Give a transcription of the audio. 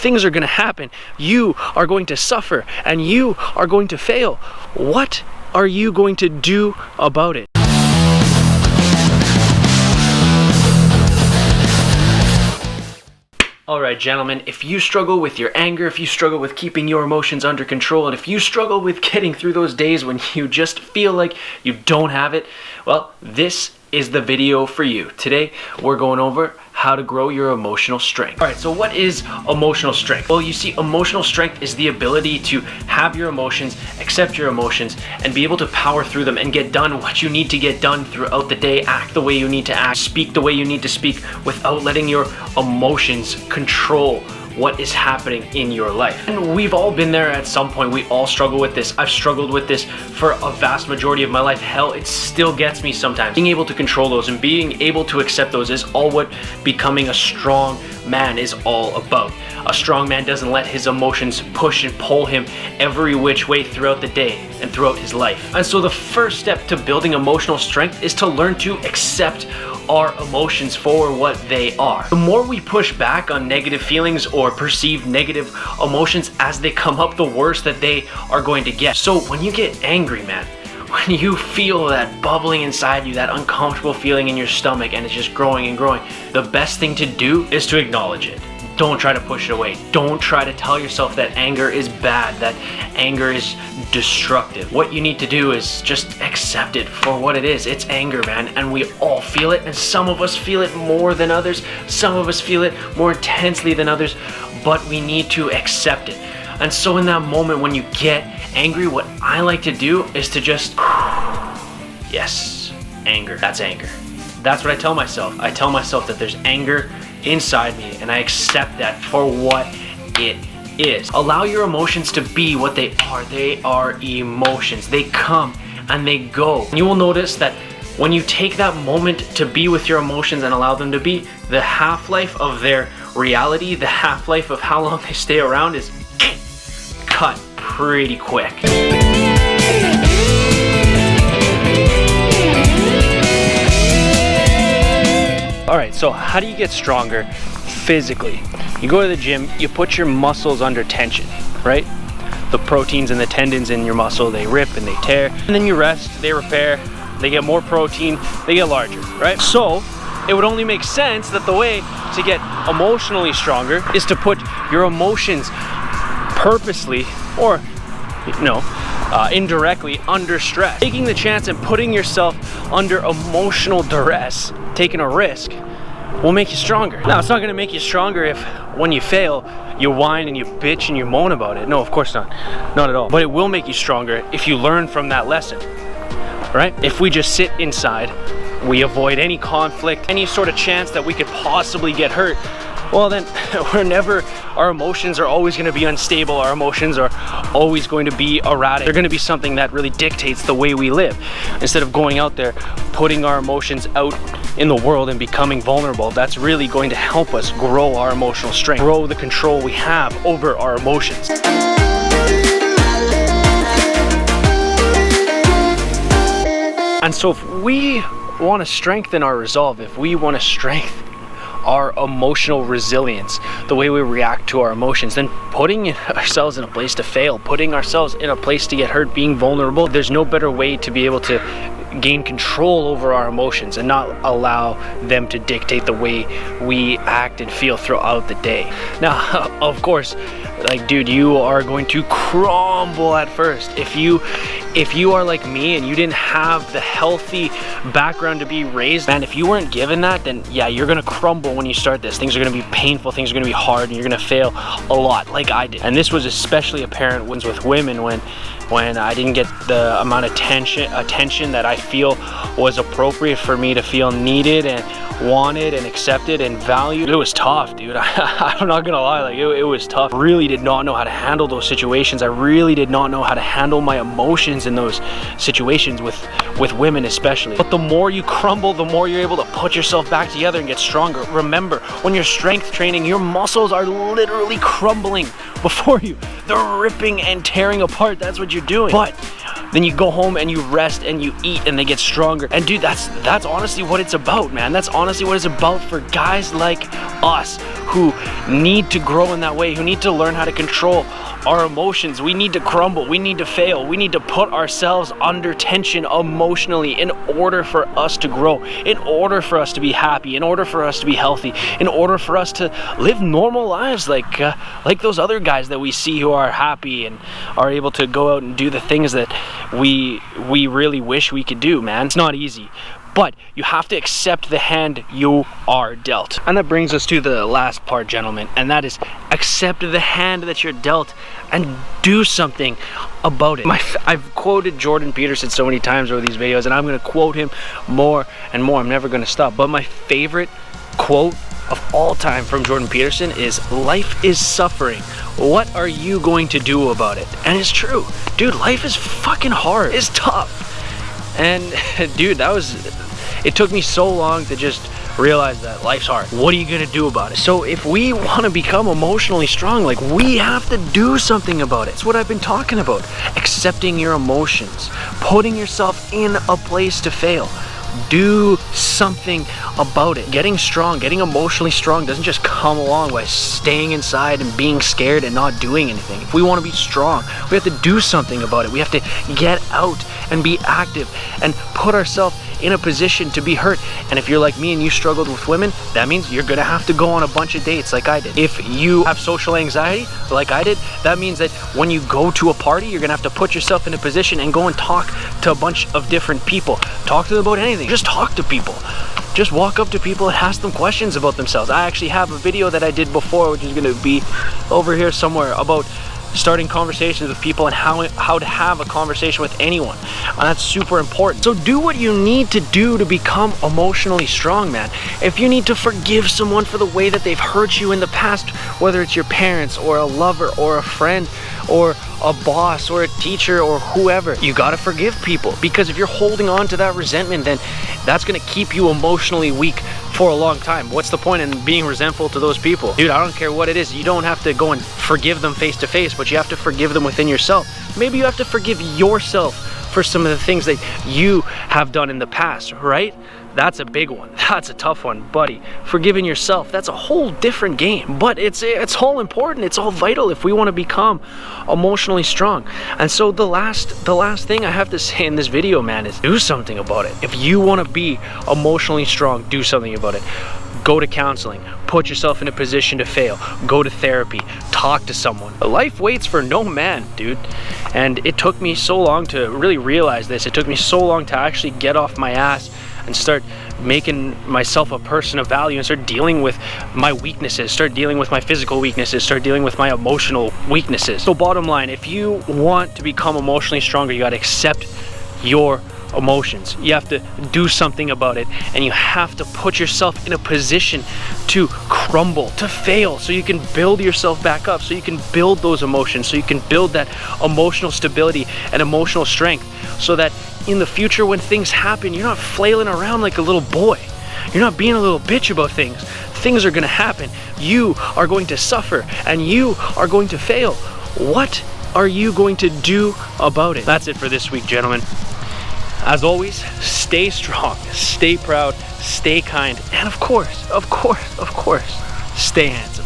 things are going to happen. You are going to suffer and you are going to fail. What are you going to do about it? Alright, gentlemen, if you struggle with your anger, if you struggle with keeping your emotions under control, and if you struggle with getting through those days when you just feel like you don't have it, well, this is the video for you. Today, we're going over how to grow your emotional strength. Alright, so what is emotional strength? Well, you see, emotional strength is the ability to have your emotions, accept your emotions, and be able to power through them and get done what you need to get done throughout the day, act the way you need to act, speak the way you need to speak without letting your emotions control what is happening in your life. And we've all been there at some point. We all struggle with this. I've struggled with this for a vast majority of my life. Hell, it still gets me sometimes. Being able to control those and being able to accept those is all what becoming a strong man is all about. A strong man doesn't let his emotions push and pull him every which way throughout the day and throughout his life. And so the first step to building emotional strength is to learn to accept our emotions for what they are. The more we push back on negative feelings or perceived negative emotions as they come up, the worse that they are going to get. So when you get angry, man, when you feel that bubbling inside you, that uncomfortable feeling in your stomach, and it's just growing and growing, the best thing to do is to acknowledge it. Don't try to push it away. Don't try to tell yourself that anger is bad, that anger is destructive. What you need to do is just accept it for what it is. It's anger, man, and we all feel it, and some of us feel it more than others. Some of us feel it more intensely than others, but we need to accept it. And so in that moment when you get angry, what I like to do is to just, yes, anger, that's anger. That's what I tell myself. I tell myself that there's anger inside me and I accept that for what it is. Allow your emotions to be what they are. They are emotions. They come and they go. You will notice that when you take that moment to be with your emotions and allow them to be, the half-life of their reality, the half-life of how long they stay around is cut pretty quick. Alright, so how do you get stronger physically? You go to the gym, you put your muscles under tension, right? The proteins and the tendons in your muscle, they rip and they tear. And then you rest, they repair, they get more protein, they get larger, right? So, it would only make sense that the way to get emotionally stronger is to put your emotions purposely, or, indirectly under stress. Taking the chance and putting yourself under emotional duress, taking a risk, will make you stronger. Now, it's not going to make you stronger if when you fail, you whine and you bitch and you moan about it. No, of course not. Not at all. But it will make you stronger if you learn from that lesson, right? If we just sit inside, we avoid any conflict, any sort of chance that we could possibly get hurt, well then our emotions are always going to be unstable. Our emotions are always going to be erratic. They're going to be something that really dictates the way we live. Instead of going out there, putting our emotions out in the world and becoming vulnerable, that's really going to help us grow our emotional strength, grow the control we have over our emotions. And so if we want to strengthen our resolve, if we want to strengthen our emotional resilience, the way we react to our emotions, then putting ourselves in a place to fail, putting ourselves in a place to get hurt, being vulnerable, there's no better way to be able to gain control over our emotions and not allow them to dictate the way we act and feel throughout the day. Now, of course, like, dude, you are going to crumble at first. If you are like me and you didn't have the healthy background to be raised, man, if you weren't given that, then yeah, you're gonna crumble when you start this. Things are gonna be painful, things are gonna be hard, and you're gonna fail a lot, like I did. And this was especially apparent with women when I didn't get the amount of attention that I feel was appropriate for me to feel needed and wanted and accepted and valued. It was tough, dude. I'm not gonna lie, like it was tough. I really did not know how to handle those situations. I really did not know how to handle my emotions in those situations with women especially. But the more you crumble, the more you're able to put yourself back together and get stronger. Remember, when you're strength training, your muscles are literally crumbling before you. They're ripping and tearing apart. That's what you're doing. But then you go home and you rest and you eat and they get stronger. And dude, that's honestly what it's about, man. That's honestly what it's about for guys like us who need to grow in that way, who need to learn how to control our emotions. We need to crumble, we need to fail, we need to put ourselves under tension emotionally in order for us to grow, in order for us to be happy, in order for us to be healthy, in order for us to live normal lives like those other guys that we see who are happy and are able to go out and do the things that we really wish we could do, man. It's not easy. But you have to accept the hand you are dealt. And that brings us to the last part, gentlemen, and that is accept the hand that you're dealt and do something about it. I've quoted Jordan Peterson so many times over these videos, and I'm gonna quote him more and more. I'm never gonna stop. But my favorite quote of all time from Jordan Peterson is, "Life is suffering. What are you going to do about it?" And it's true. Dude, life is fucking hard. It's tough. And dude, it took me so long to just realize that life's hard. What are you gonna do about it? So if we wanna become emotionally strong, like, we have to do something about it. It's what I've been talking about. Accepting your emotions, putting yourself in a place to fail. Do something about it. Getting strong, getting emotionally strong doesn't just come along by staying inside and being scared and not doing anything. If we want to be strong, we have to do something about it. We have to get out and be active and put ourselves in a position to be hurt. And if you're like me and you struggled with women, that means you're gonna have to go on a bunch of dates like I did. If you have social anxiety like I did, that means that when you go to a party, you're gonna have to put yourself in a position and go and talk to a bunch of different people. Talk to them about anything. Just talk to people. Just walk up to people and ask them questions about themselves. I actually have a video that I did before, which is gonna be over here somewhere, about starting conversations with people and how to have a conversation with anyone. And that's super important. So do what you need to do to become emotionally strong, man. If you need to forgive someone for the way that they've hurt you in the past, whether it's your parents or a lover or a friend or a boss or a teacher or whoever, you gotta forgive people. Because if you're holding on to that resentment, then that's gonna keep you emotionally weak for a long time. What's the point in being resentful to those people? Dude, I don't care what it is. You don't have to go and forgive them face to face, but you have to forgive them within yourself. Maybe you have to forgive yourself for some of the things that you have done in the past, right? That's a big one. That's a tough one, buddy. Forgiving yourself, that's a whole different game. But it's all important. It's all vital if we want to become emotionally strong. And so the last thing I have to say in this video, man, is do something about it. If you want to be emotionally strong, do something about it. Go to counseling. Put yourself in a position to fail. Go to therapy. Talk to someone. Life waits for no man, dude. And it took me so long to really realize this. It took me so long to actually get off my ass and start making myself a person of value and start dealing with my weaknesses, start dealing with my physical weaknesses, start dealing with my emotional weaknesses. So bottom line, if you want to become emotionally stronger, you gotta accept your emotions. You have to do something about it, and you have to put yourself in a position to crumble, to fail, so you can build yourself back up, so you can build those emotions, so you can build that emotional stability and emotional strength, so that in the future when things happen, you're not flailing around like a little boy. You're not being a little bitch about things. Things are gonna happen. You are going to suffer, and you are going to fail. What are you going to do about it? That's it for this week, gentlemen. As always, stay strong, stay proud, stay kind, and of course, stay handsome.